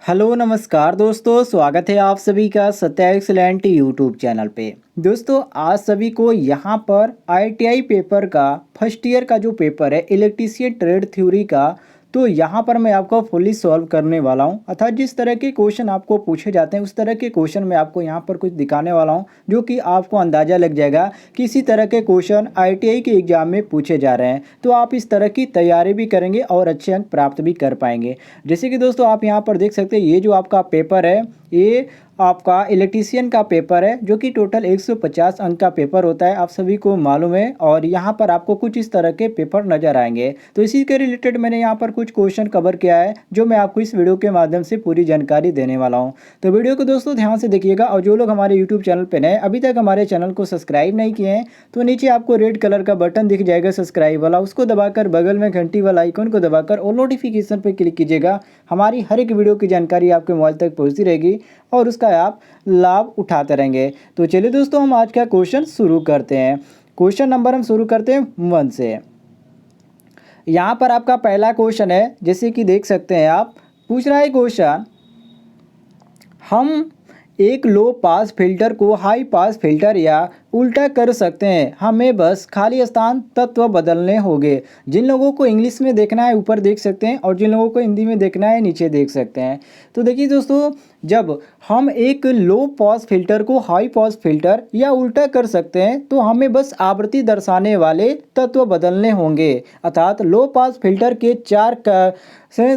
Hello नमस्कार दोस्तों, स्वागत है आप सभी का सत्या एक्सीलेंट यूट्यूब चैनल पे। दोस्तों आज सभी को यहाँ पर आईटीआई पेपर का फर्स्ट ईयर का जो पेपर है इलेक्ट्रीशियन ट्रेड थ्योरी का, तो यहाँ पर मैं आपको फुल्ली सॉल्व करने वाला हूँ। अर्थात जिस तरह के क्वेश्चन आपको पूछे जाते हैं उस तरह के क्वेश्चन मैं आपको यहाँ पर कुछ दिखाने वाला हूँ, जो कि आपको अंदाज़ा लग जाएगा कि इसी तरह के क्वेश्चन आईटीआई के एग्जाम में पूछे जा रहे हैं। तो आप इस तरह की तैयारी भी करेंगे और अच्छे अंक प्राप्त भी कर पाएंगे। जैसे कि दोस्तों आप यहाँ पर देख सकते हैं, ये जो आपका पेपर है ये आपका इलेक्ट्रीशियन का पेपर है, जो कि टोटल 150 अंक का पेपर होता है, आप सभी को मालूम है। और यहाँ पर आपको कुछ इस तरह के पेपर नजर आएंगे। तो इसी के रिलेटेड मैंने यहाँ पर कुछ क्वेश्चन कवर किया है, जो मैं आपको इस वीडियो के माध्यम से पूरी जानकारी देने वाला हूँ। तो वीडियो को दोस्तों ध्यान से देखिएगा। और जो लोग हमारे यूट्यूब चैनल पर नए अभी तक हमारे चैनल को सब्सक्राइब नहीं किए हैं, तो नीचे आपको रेड कलर का बटन दिख जाएगा सब्सक्राइब वाला, उसको दबाकर बगल में घंटी वाला आइकन को दबाकर और नोटिफिकेशन पर क्लिक कीजिएगा। हमारी हर एक वीडियो की जानकारी आपके मोबाइल तक पहुँचती रहेगी और उसका आप लाभ उठाते रहेंगे। तो चलिए दोस्तों हम आज का क्वेश्चन शुरू करते हैं। क्वेश्चन नंबर हम शुरू करते हैं 1 से। यहाँ पर आपका पहला क्वेश्चन है, जैसे कि देख सकते हैं आप, पूछ रहा है क्वेश्चन, हम एक लो पास फिल्टर को हाई पास फिल्टर या उल्टा कर सकते हैं, हमें बस खाली स्थान तत्व बदलने होंगे। जिन लोगों को इंग्लिश में देखना है ऊपर देख सकते हैं और जिन लोगों को हिंदी में देखना है नीचे देख सकते हैं। तो देखिए दोस्तों, जब हम एक लो पास फिल्टर को हाई पास फिल्टर या उल्टा कर सकते हैं तो हमें बस आवृत्ति दर्शाने वाले तत्व बदलने होंगे। अर्थात लो पास फिल्टर के 4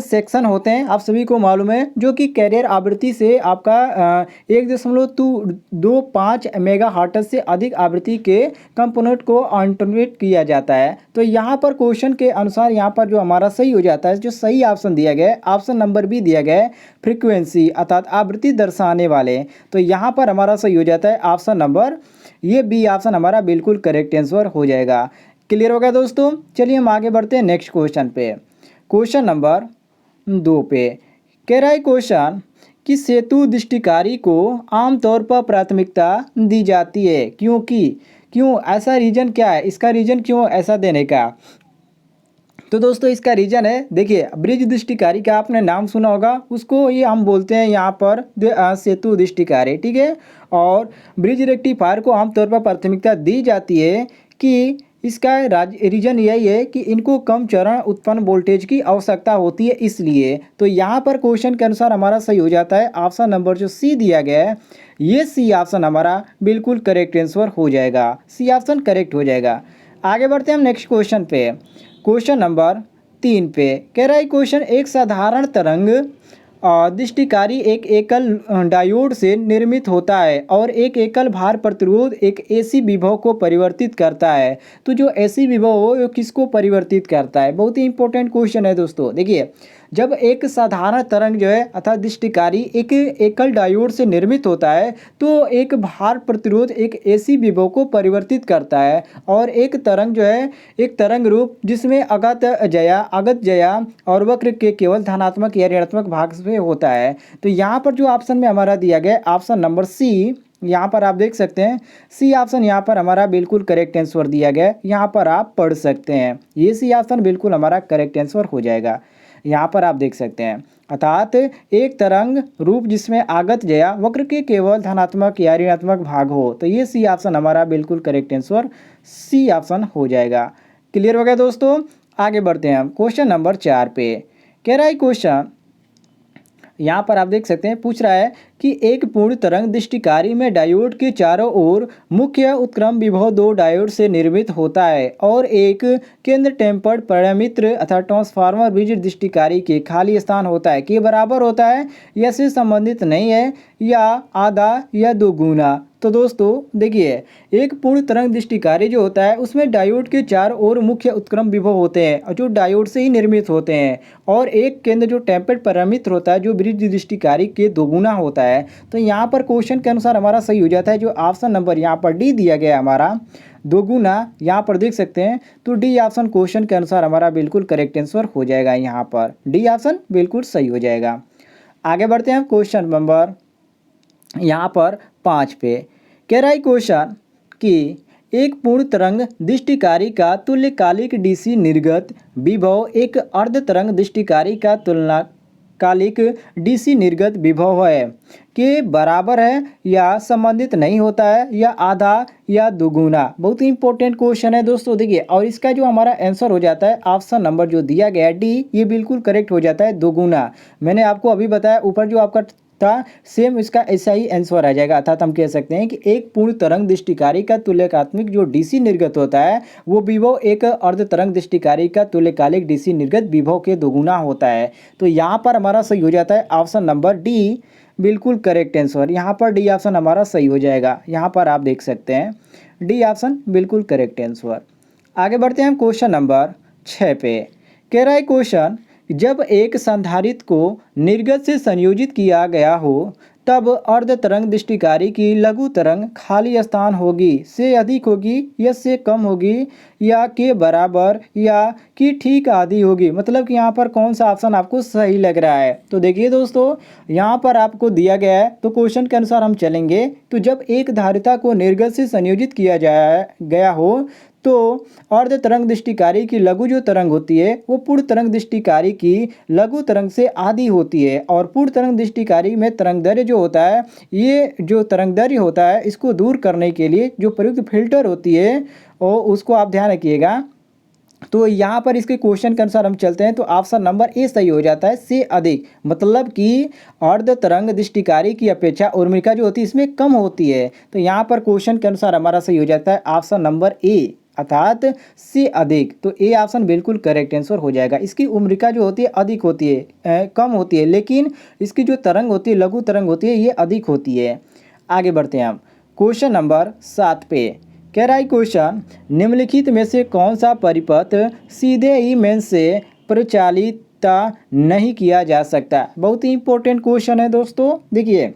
सेक्शन होते हैं, आप सभी को मालूम है, जो कि कैरियर आवृत्ति से आपका 1.25 मेगा हर्ट्ज से अधिक आवृत्ति के कंपोनेंट को अल्टरनेट किया जाता है। तो यहाँ पर क्वेश्चन के अनुसार यहाँ पर जो हमारा सही हो जाता है, जो सही ऑप्शन दिया गया है, ऑप्शन नंबर बी दिया गया है, फ्रीक्वेंसी अर्थात आवृत्ति दर्शाने वाले। तो यहाँ पर हमारा सही हो जाता है ऑप्शन नंबर, ये बी ऑप्शन हमारा बिल्कुल करेक्ट आंसर हो जाएगा। क्लियर हो गया दोस्तों। चलिए हम आगे बढ़ते हैं नेक्स्ट क्वेश्चन पे। क्वेश्चन नंबर 2 पे कह रहा है क्वेश्चन कि सेतु दृष्टिकारी को आमतौर पर प्राथमिकता दी जाती है, क्यों ऐसा रीजन क्या है, इसका रीजन क्यों ऐसा देने का। तो दोस्तों इसका रीजन है, देखिए ब्रिज दृष्टिकारी का आपने नाम सुना होगा, उसको ये हम बोलते हैं यहाँ पर सेतु दृष्टिकारी, ठीक है। और ब्रिज रेक्टिफायर को आमतौर पर प्राथमिकता दी जाती है कि इसका रीजन यही है कि इनको कम चरण उत्पन्न वोल्टेज की आवश्यकता होती है, इसलिए। तो यहाँ पर क्वेश्चन के अनुसार हमारा सही हो जाता है ऑप्शन नंबर जो सी दिया गया है, ये सी ऑप्शन हमारा बिल्कुल करेक्ट आंसर हो जाएगा, सी ऑप्शन करेक्ट हो जाएगा। आगे बढ़ते हैं हम नेक्स्ट क्वेश्चन पे। क्वेश्चन नंबर 3 पे कह रहा है क्वेश्चन, एक साधारण तरंग दृष्टिकारी एक एकल डायोड से निर्मित होता है और एक एकल भार प्रतिरोध एक एसी विभव को परिवर्तित करता है। तो जो एसी विभव हो वो किसको परिवर्तित करता है, बहुत ही इंपॉर्टेंट क्वेश्चन है दोस्तों। देखिए जब एक साधारण तरंग जो है अर्थात दृष्टिकारी एक एकल डायोड से निर्मित होता है तो एक भार प्रतिरोध एक एसी विभव को परिवर्तित करता है, और एक तरंग जो है एक तरंग रूप जिसमें अगत जया और वक्र के केवल धनात्मक या ऋणात्मक भाग से होता है। तो यहाँ पर जो ऑप्शन में हमारा दिया गया ऑप्शन नंबर सी, यहाँ पर आप देख सकते हैं सी ऑप्शन यहाँ पर हमारा बिल्कुल करेक्ट आंसर दिया गया है, यहाँ पर आप पढ़ सकते हैं, ये सी ऑप्शन बिल्कुल हमारा करेक्ट आंसर हो जाएगा। यहाँ पर आप देख सकते हैं अर्थात एक तरंग रूप जिसमें आगत जया वक्र के केवल धनात्मक या ऋणात्मक भाग हो, तो ये सी ऑप्शन हमारा बिल्कुल करेक्ट आंसर सी ऑप्शन हो जाएगा। क्लियर हो गया दोस्तों। आगे बढ़ते हैं हम क्वेश्चन नंबर 4 पे। कह रहा है क्वेश्चन, यहाँ पर आप देख सकते हैं, पूछ रहा है कि एक पूर्ण तरंग दृष्टिकारी में डायोड के चारों ओर मुख्य उत्क्रम विभव 2 डायोड से निर्मित होता है और एक केंद्र टेम्पर्ड पैरामीटर अर्थात ट्रांसफार्मर ब्रिज दृष्टिकारी के खाली स्थान होता है कि बराबर होता है या से संबंधित नहीं है या आधा या दोगुना। तो दोस्तों देखिए एक पूर्ण तरंग दृष्टिकारी जो होता है उसमें डायोड के चारों ओर मुख्य उत्क्रम विभव होते हैं और जो डायोड से ही निर्मित होते हैं, और एक केंद्र जो टेम्पर्ड पैरामीटर होता है जो ब्रिज दृष्टिकारी के दोगुना होता है। तो यहाँ पर क्वेश्चन के अनुसार हमारा सही हो जाता है जो ऑप्शन नंबर यहाँ पर डी दिया गया है हमारा, दोगुना, यहाँ पर देख सकते हैं। तो डी ऑप्शन क्वेश्चन के अनुसार हमारा बिल्कुल करेक्ट आंसर हो जाएगा, यहाँ पर डी ऑप्शन बिल्कुल सही हो जाएगा। आगे बढ़ते हैं क्वेश्चन नंबर यहाँ पर 5 पे। कह रहा है क्वेश्चन कि एक पूर्ण तरंग दृष्टिकारी का तुल्यकालिक डीसी निर्गत विभव एक अर्ध तरंग दृष्टिकारी का तुलना कालिक डीसी निर्गत विभव है के बराबर है या संबंधित नहीं होता है या आधा या दुगुना। बहुत ही इंपॉर्टेंट क्वेश्चन है दोस्तों। देखिए, और इसका जो हमारा आंसर हो जाता है ऑप्शन नंबर जो दिया गया है डी, ये बिल्कुल करेक्ट हो जाता है, दुगुना। मैंने आपको अभी बताया ऊपर जो आपका था सेम इसका ऐसा ही आंसर आ जाएगा। अर्थात हम कह सकते हैं कि एक पूर्ण तरंग दृष्टिकारी का तुल्यकात्मक जो डीसी निर्गत होता है वो विभव एक अर्ध तरंग दृष्टिकारी का तुल्यकालिक डीसी निर्गत विभव के दोगुना होता है। तो यहाँ पर हमारा सही हो जाता है ऑप्शन नंबर डी, बिल्कुल करेक्ट आंसर। यहाँ पर डी ऑप्शन हमारा सही हो जाएगा। यहाँ पर आप देख सकते हैं डी ऑप्शन बिल्कुल करेक्ट आंसर। आगे बढ़ते हैं हम क्वेश्चन नंबर 6 पे। कह रहा है क्वेश्चन, जब एक संधारित्र को निर्गत से संयोजित किया गया हो तब अर्ध तरंग दृष्टिकारी की लघु तरंग खाली स्थान होगी से अधिक होगी या से कम होगी या के बराबर या कि ठीक आधी होगी। मतलब कि यहाँ पर कौन सा ऑप्शन आपको सही लग रहा है। तो देखिए दोस्तों, यहाँ पर आपको दिया गया है तो क्वेश्चन के अनुसार हम चलेंगे। तो जब एक धारिता को निर्गत से संयोजित किया गया हो तो अर्ध तरंग दृष्टिकारी की लघु जो तरंग होती है वो पूर्ण तरंग दृष्टिकारी की लघु तरंग से आधी होती है। और पूर्ण तरंग दृष्टिकारी में तरंगदैर्घ्य जो होता है, ये जो तरंगदैर्घ्य होता है इसको दूर करने के लिए जो प्रयुक्त फिल्टर होती है और उसको आप ध्यान रखिएगा। तो यहाँ पर इसके क्वेश्चन के अनुसार हम चलते हैं तो ऑप्शन नंबर ए सही हो जाता है, से अधिक। मतलब कि अर्ध तरंग दृष्टिकारी की अपेक्षा उर्मिका जो होती है इसमें कम होती है। तो यहाँ पर क्वेश्चन के अनुसार हमारा सही हो जाता है ऑप्शन नंबर ए, अर्थात से अधिक। तो ए ऑप्शन बिल्कुल करेक्ट आंसर हो जाएगा। इसकी उम्रिका जो होती है अधिक होती है, कम होती है, लेकिन इसकी जो तरंग होती है लघु तरंग होती है ये अधिक होती है। आगे बढ़ते हैं हम क्वेश्चन नंबर 7 पे। कह रहा है क्वेश्चन, निम्नलिखित में से कौन सा परिपथ सीधे ही मेन से परिचालित नहीं किया जा सकता। बहुत ही इंपॉर्टेंट क्वेश्चन है दोस्तों। देखिए,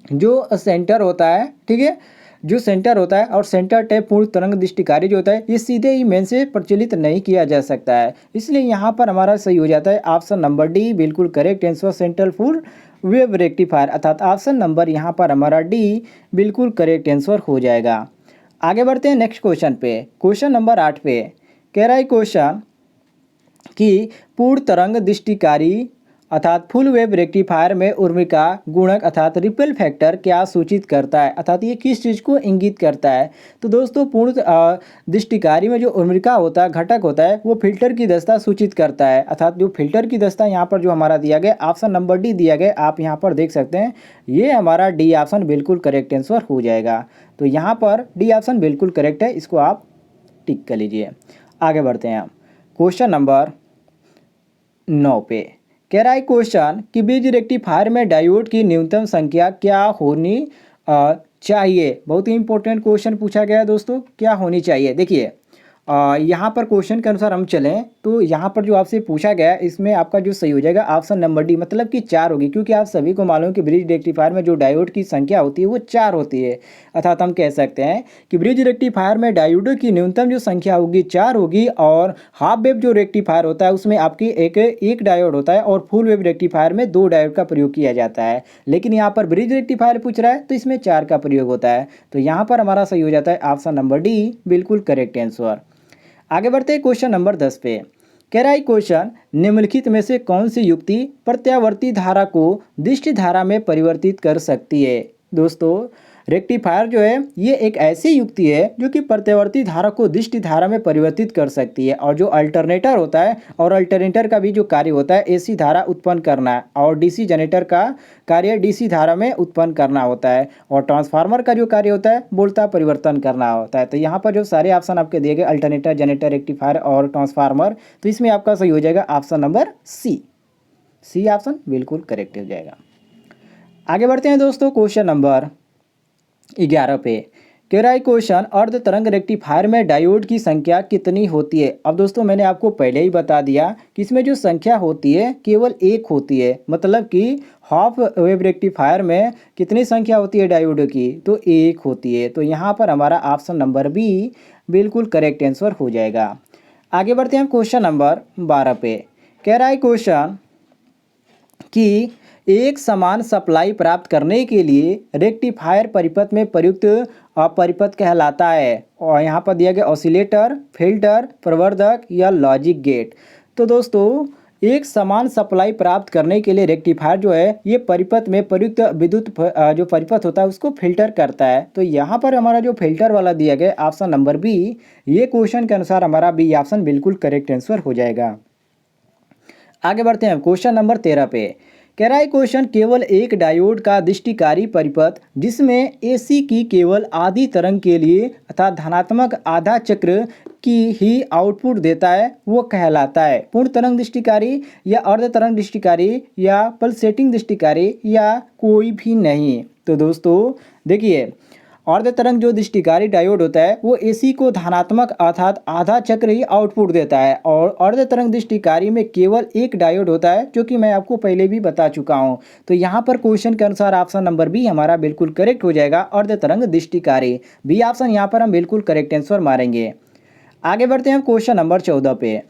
जो सेंटर होता है, ठीक है, जो सेंटर होता है और सेंटर टैप पूर्ण तरंग दृष्टिकारी जो होता है ये सीधे ही मेन से प्रचलित नहीं किया जा सकता है। इसलिए यहाँ पर हमारा सही हो जाता है ऑप्शन नंबर डी, बिल्कुल correct answer, central full wave rectifier. अर्थात ऑप्शन नंबर यहाँ पर हमारा डी बिल्कुल करेक्ट आंसर हो जाएगा। आगे बढ़ते हैं नेक्स्ट क्वेश्चन पे। क्वेश्चन नंबर 8 पे कह रहा है क्वेश्चन कि पूर्ण तरंग दृष्टिकारी अर्थात फुल वेव रेक्टिफायर में उर्मिका गुणक अर्थात रिपल फैक्टर क्या सूचित करता है, अर्थात ये किस चीज़ को इंगित करता है। तो दोस्तों, पूर्ण दृष्टिकारी में जो उर्मिका होता है, घटक होता है, वो फिल्टर की दस्ता सूचित करता है। अर्थात जो फिल्टर की दस्ता यहाँ पर जो हमारा दिया गया ऑप्शन नंबर डी दिया गया, आप यहाँ पर देख सकते हैं, ये हमारा डी ऑप्शन बिल्कुल करेक्ट आंसर हो जाएगा। तो यहाँ पर डी ऑप्शन बिल्कुल करेक्ट है, इसको आप टिक कर लीजिए। आगे बढ़ते हैं क्वेश्चन नंबर 9 पे। कह रहा है क्वेश्चन कि ब्रिज रेक्टिफायर में डायोड की न्यूनतम संख्या क्या होनी चाहिए। बहुत ही इंपॉर्टेंट क्वेश्चन पूछा गया है दोस्तों, क्या होनी चाहिए। देखिए, यहाँ पर क्वेश्चन के अनुसार हम चलें तो यहाँ पर जो आपसे पूछा गया है इसमें आपका जो सही हो जाएगा ऑप्शन नंबर डी, मतलब कि 4 होगी। क्योंकि आप सभी को मालूम है कि ब्रिज रेक्टिफायर में जो डायोड की संख्या होती है वो 4 होती है। अर्थात हम कह सकते हैं कि ब्रिज रेक्टिफायर में डायोडों की न्यूनतम जो संख्या होगी 4 होगी। और हाफ वेव जो रेक्टिफायर होता है उसमें आपकी एक डायोड होता है और फुल वेव रेक्टिफायर में 2 डायोड का प्रयोग किया जाता है। लेकिन यहाँ पर ब्रिज रेक्टिफायर पूछ रहा है तो इसमें 4 का प्रयोग होता है। तो यहाँ पर हमारा सही हो जाता है ऑप्शन नंबर डी, बिल्कुल करेक्ट आंसर। आगे बढ़ते हैं क्वेश्चन नंबर 10 पे। कह रहा है क्वेश्चन, निम्नलिखित में से कौन सी युक्ति प्रत्यावर्ती धारा को दृष्टि धारा में परिवर्तित कर सकती है। दोस्तों, रेक्टिफायर जो है ये एक ऐसी युक्ति है जो कि प्रत्यावर्ती धारा को दृष्टि धारा में परिवर्तित कर सकती है। और जो अल्टरनेटर होता है, और अल्टरनेटर का भी जो कार्य होता है एसी धारा उत्पन्न करना, और डीसी जनरेटर का कार्य डीसी धारा में उत्पन्न करना होता है, और ट्रांसफार्मर का जो कार्य होता है वोल्टा परिवर्तन करना होता है। तो यहाँ पर जो सारे ऑप्शन आपके दिए गए अल्टरनेटर, जनरेटर, रेक्टिफायर और ट्रांसफार्मर, तो इसमें आपका सही हो जाएगा option number C. C option बिल्कुल करेक्ट हो जाएगा। आगे बढ़ते हैं दोस्तों क्वेश्चन नंबर 11 पे। कह रहा है क्वेश्चन, अर्ध तरंग रेक्टिफायर में डायोड की संख्या कितनी होती है। अब दोस्तों, मैंने आपको पहले ही बता दिया कि इसमें जो संख्या होती है केवल 1 होती है। मतलब कि हाफ वेव रेक्टिफायर में कितनी संख्या होती है डायोड की, तो 1 होती है। तो यहाँ पर हमारा ऑप्शन नंबर बी बिल्कुल करेक्ट आंसर हो जाएगा। आगे बढ़ते हैं क्वेश्चन नंबर 12 पे। कह रहा है क्वेश्चन कि एक समान सप्लाई प्राप्त करने के लिए रेक्टिफायर परिपथ में प्रयुक्त परिपथ कहलाता है। और यहाँ पर दिया गया ऑसिलेटर, फिल्टर, प्रवर्धक या लॉजिक गेट। तो दोस्तों, एक समान सप्लाई प्राप्त करने के लिए रेक्टिफायर जो है ये परिपथ में प्रयुक्त विद्युत जो परिपथ होता है उसको फिल्टर करता है। तो यहाँ पर हमारा जो फिल्टर वाला दिया गया ऑप्शन नंबर बी, ये क्वेश्चन के अनुसार हमारा बी ऑप्शन बिल्कुल करेक्ट आंसर हो जाएगा। आगे बढ़ते हैं क्वेश्चन नंबर 13 पे। कह रहा है क्वेश्चन केवल एक डायोड का दृष्टिकारी परिपथ जिसमें एसी की केवल आधी तरंग के लिए अर्थात धनात्मक आधा चक्र की ही आउटपुट देता है वो कहलाता है पूर्ण तरंग दृष्टिकारी या अर्ध तरंग दृष्टिकारी या पल्सेटिंग दृष्टिकारी या कोई भी नहीं। तो दोस्तों देखिए, अर्ध तरंग जो दृष्टिकारी डायोड होता है वो एसी को धनात्मक अर्थात आधा चक्र ही आउटपुट देता है और अर्ध तरंग दृष्टिकारी में केवल एक डायोड होता है जो कि मैं आपको पहले भी बता चुका हूं। तो यहाँ पर क्वेश्चन के अनुसार ऑप्शन नंबर बी हमारा बिल्कुल करेक्ट हो जाएगा, अर्ध तरंग दृष्टिकारी बी ऑप्शन यहाँ पर हम बिल्कुल करेक्ट आंसर मारेंगे। आगे बढ़ते हैं हम क्वेश्चन नंबर 14 पे।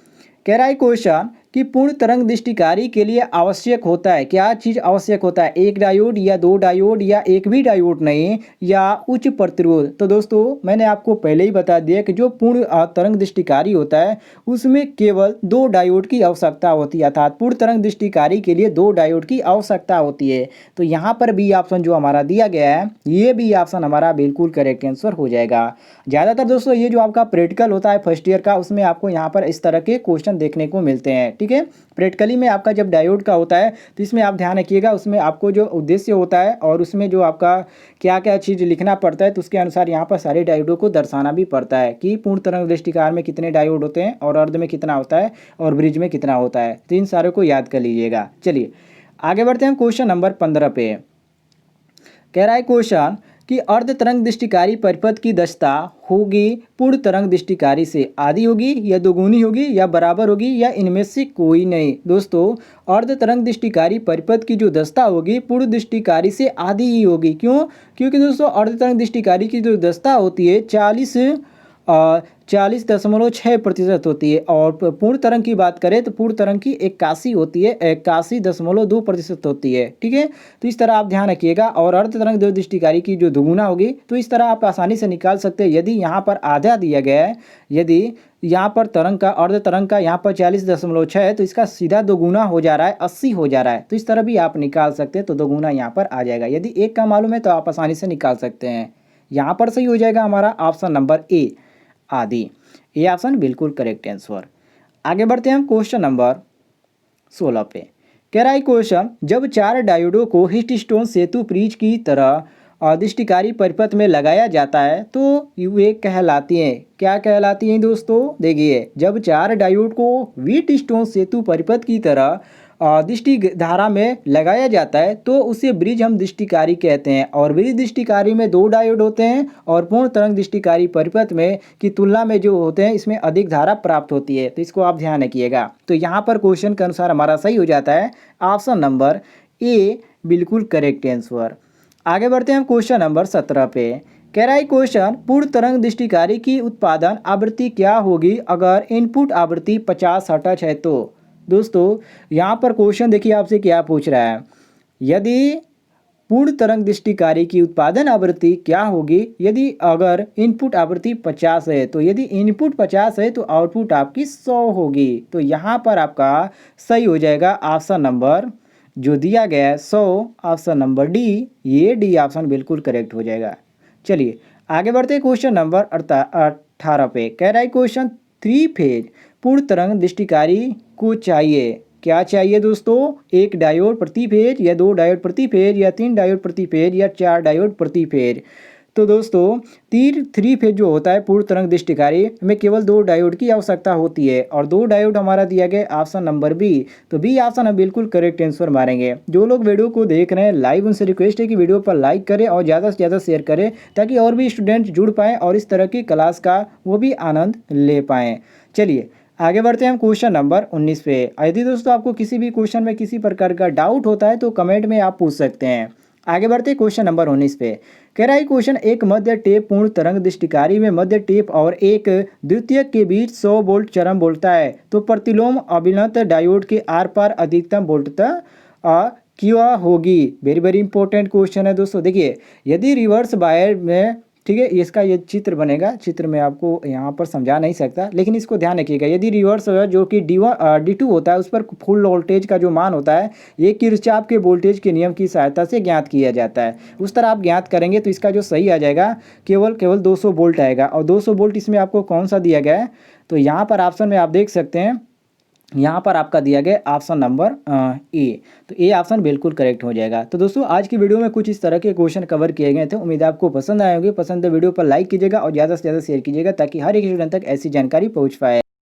कह रहा है क्वेश्चन कि पूर्ण तरंग दृष्टिकारी के लिए आवश्यक होता है, क्या चीज़ आवश्यक होता है, एक डायोड या दो डायोड या एक भी डायोड नहीं या उच्च प्रतिरोध। तो दोस्तों मैंने आपको पहले ही बता दिया कि जो पूर्ण तरंग दृष्टिकारी होता है उसमें केवल दो डायोड की आवश्यकता होती है, अर्थात पूर्ण तरंग दृष्टिकारी के लिए दो डायोड की आवश्यकता होती है। तो यहाँ पर बी ऑप्शन जो हमारा दिया गया है ये बी ऑप्शन हमारा बिल्कुल करेक्ट आंसर हो जाएगा। ज़्यादातर दोस्तों ये जो आपका प्रैक्टिकल होता है फर्स्ट ईयर का उसमें आपको यहाँ पर इस तरह के क्वेश्चन देखने को मिलते हैं। ठीक है, प्रैक्टिकली में आपका जब डायोड का होता है तो इसमें आप ध्यान रखिएगा, उसमें आपको जो उद्देश्य होता है और उसमें जो आपका क्या क्या चीज़ लिखना पड़ता है तो उसके अनुसार यहाँ पर सारे डायोडों को दर्शाना भी पड़ता है कि पूर्ण तरंग दृष्टिकार में कितने डायोड होते हैं और अर्ध में कितना होता है और ब्रिज में कितना होता है। तो इन सारों को याद कर लीजिएगा। चलिए आगे बढ़ते हैं क्वेश्चन नंबर 15 पे। कह रहा है क्वेश्चन कि अर्ध तरंग दृष्टिकारी परिपथ की दक्षता होगी पूर्ण तरंग दृष्टिकारी से आधी होगी या दोगुनी होगी या बराबर होगी या इनमें से कोई नहीं। दोस्तों अर्ध तरंग दृष्टिकारी परिपथ की जो दक्षता होगी पूर्ण दृष्टिकारी से आधी ही होगी। क्यों? क्योंकि दोस्तों अर्ध तरंग दृष्टिकारी की जो दक्षता होती है 40.6% होती है और पूर्ण तरंग की बात करें तो पूर्ण तरंग की 81 होती है, 81.2% होती है। ठीक है, तो इस तरह आप ध्यान रखिएगा। और अर्ध तरंग जो दृष्टिकारी की जो दोगुना होगी तो इस तरह आप आसानी से निकाल सकते हैं। यदि यहाँ पर आधा दिया गया है, यदि यहाँ पर तरंग का अर्ध तरंग का यहाँ पर 40.6 है तो इसका सीधा दोगुना हो जा रहा है, 80 हो जा रहा है। तो इस तरह भी आप निकाल सकते हैं, तो दोगुना यहाँ पर आ जाएगा। यदि एक का मालूम है तो आप आसानी से निकाल सकते हैं। यहाँ पर सही हो जाएगा हमारा ऑप्शन नंबर ए आदि, ये ऑप्शन बिल्कुल करेक्ट आंसर। आगे बढ़ते हैं हम क्वेश्चन नंबर 16 पे। कह रहा है क्वेश्चन जब चार डायोडों को हिस्टोन सेतु ब्रिज की तरह दृष्टिकारी परिपथ में लगाया जाता है तो वे कहलाती हैं, क्या कहलाती हैं दोस्तों? देखिए, जब चार डायोड को व्हीटस्टोन सेतु परिपथ की तरह दृष्टि धारा में लगाया जाता है तो उसे ब्रिज हम दृष्टिकारी कहते हैं। और ब्रिज दृष्टिकारी में दो डायोड होते हैं और पूर्ण तरंग दृष्टिकारी परिपथ में की तुलना में जो होते हैं इसमें अधिक धारा प्राप्त होती है। तो इसको आप ध्यान रखिएगा। तो यहाँ पर क्वेश्चन के अनुसार हमारा सही हो जाता है ऑप्शन नंबर ए बिल्कुल करेक्ट आंसर। आगे बढ़ते हैं हम क्वेश्चन नंबर 17 पे। कह रहा है क्वेश्चन पूर्ण तरंग दृष्टिकारी की उत्पादन आवृत्ति क्या होगी अगर इनपुट आवृत्ति 50 हर्ट्ज है तो? दोस्तों यहाँ पर क्वेश्चन देखिए आपसे क्या पूछ रहा है, यदि पूर्ण तरंग दृष्टिकारी की उत्पादन आवृत्ति क्या होगी यदि अगर इनपुट आवृत्ति 50 है, तो यदि इनपुट 50 है तो आउटपुट आपकी 100 होगी। तो यहाँ पर आपका सही हो जाएगा ऑप्शन नंबर जो दिया गया है 100, ऑप्शन नंबर डी, ये डी ऑप्शन बिल्कुल करेक्ट हो जाएगा। चलिए आगे बढ़ते हैं क्वेश्चन नंबर 18 पे। कह रहा है क्वेश्चन 3 फेज पूर्ण तरंग दृष्टिकारी को चाहिए, क्या चाहिए दोस्तों? एक डायोड प्रति फेज या दो डायोड प्रति फेज या तीन डायोड प्रति फेज या चार डायोड प्रति फेज। तो दोस्तों 3 फेज जो होता है पूर्ण तरंग दृष्टिकारी में केवल दो डायोड की आवश्यकता होती है और दो डायोड हमारा दिया गया ऑप्शन नंबर बी। तो बी ऑप्शन हम बिल्कुल करेक्ट आंसर मारेंगे। जो लोग वीडियो को देख रहे हैं लाइव उनसे रिक्वेस्ट है कि वीडियो पर लाइक करें और ज़्यादा से ज़्यादा शेयर करें ताकि और भी स्टूडेंट जुड़ पाएँ और इस तरह की क्लास का वो भी आनंद ले पाएँ। चलिए आगे बढ़ते हैं हम क्वेश्चन नंबर 19 पे। यदि दोस्तों आपको किसी भी क्वेश्चन में किसी प्रकार का डाउट होता है तो कमेंट में आप पूछ सकते हैं। आगे बढ़ते हैं क्वेश्चन नंबर 19 पे। कह रहा है क्वेश्चन एक मध्य टेप पूर्ण तरंग दृष्टिकारी में मध्य टेप और एक द्वितीयक के बीच 100 वोल्ट चरम वोल्टता है तो प्रतिलोम अभिनत डायोड के आर पार अधिकतम वोल्टता क्या होगी? वेरी वेरी इंपॉर्टेंट क्वेश्चन है दोस्तों। देखिए, यदि रिवर्स वायर में ठीक है। इसका ये चित्र बनेगा, चित्र में आपको यहाँ पर समझा नहीं सकता, लेकिन इसको ध्यान रखिएगा। यदि रिवर्स जो कि D2 होता है उस पर फुल वोल्टेज का जो मान होता है ये किरचॉफ के वोल्टेज के नियम की सहायता से ज्ञात किया जाता है। उस तरह आप ज्ञात करेंगे तो इसका जो सही आ जाएगा केवल 200 वोल्ट आएगा। और 200 वोल्ट इसमें आपको कौन सा दिया गया है, तो यहाँ पर ऑप्शन में आप देख सकते हैं, यहाँ पर आपका दिया गया ऑप्शन नंबर ए। तो ए ऑप्शन बिल्कुल करेक्ट हो जाएगा। तो दोस्तों आज की वीडियो में कुछ इस तरह के क्वेश्चन कवर किए गए थे। उम्मीद है आपको पसंद आए होंगे। पसंद है वीडियो पर लाइक कीजिएगा और ज़्यादा से ज़्यादा शेयर कीजिएगा ताकि हर एक स्टूडेंट तक ऐसी जानकारी पहुँच पाए।